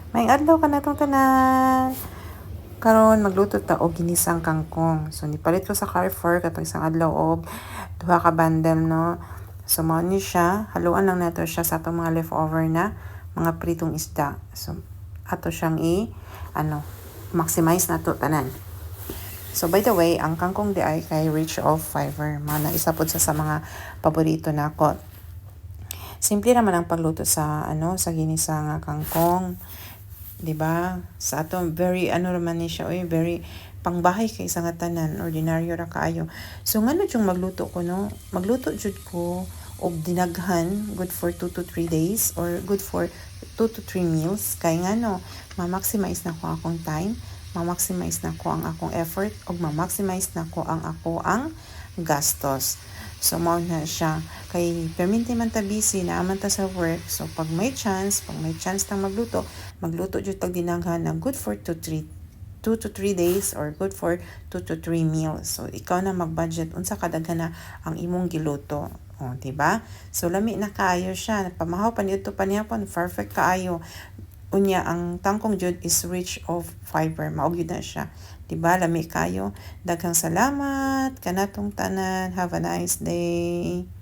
May adlaw ka na tong tanan. Karon magluto ta og ginisang kangkong. So nipalit ko sa Carrefour katong isang adlaw og duha ka bundle no. So mao ni siya, haluan lang nato siya sa atong mga leftover na mga pritong isda. So ato siyang maximize nato tanan. So by the way, ang kangkong di ay kay rich of fiber. Mana isa pod sa mga paborito nako. Simple naman ang pagluto sa sa ginisang kangkong. 'Di ba? Sa ato very naman ni siya, very pangbahay kay sa nga tanan, ordinaryo ra kaayo. So ngano yung magluto ko no? Magluto jud ko og dinaghan, good for 2 to 3 days or good for 2 to 3 meals kay ngano ma-maximize na ko akong time, ma-maximize na ko ang akong effort ug ma-maximize na ko ang gastos. So mao na siya kay perminti man ta busy na aman ta sa work. So pag may chance tang magluto jud tag dinaghan na good for 2 to 3 days or good for 2 to 3 meals. So ikaw na mag-budget unsa kadaghan na ang imong giluto. Oh, diba? So lami na kaayo siya. Pamahaw pa niyo pa niya perfect kaayo. Unya ang tangkong jud is rich of fiber. Maog yun na siya. Diba? Lami kayo. Daghang salamat kanatong tanan. Have a nice day.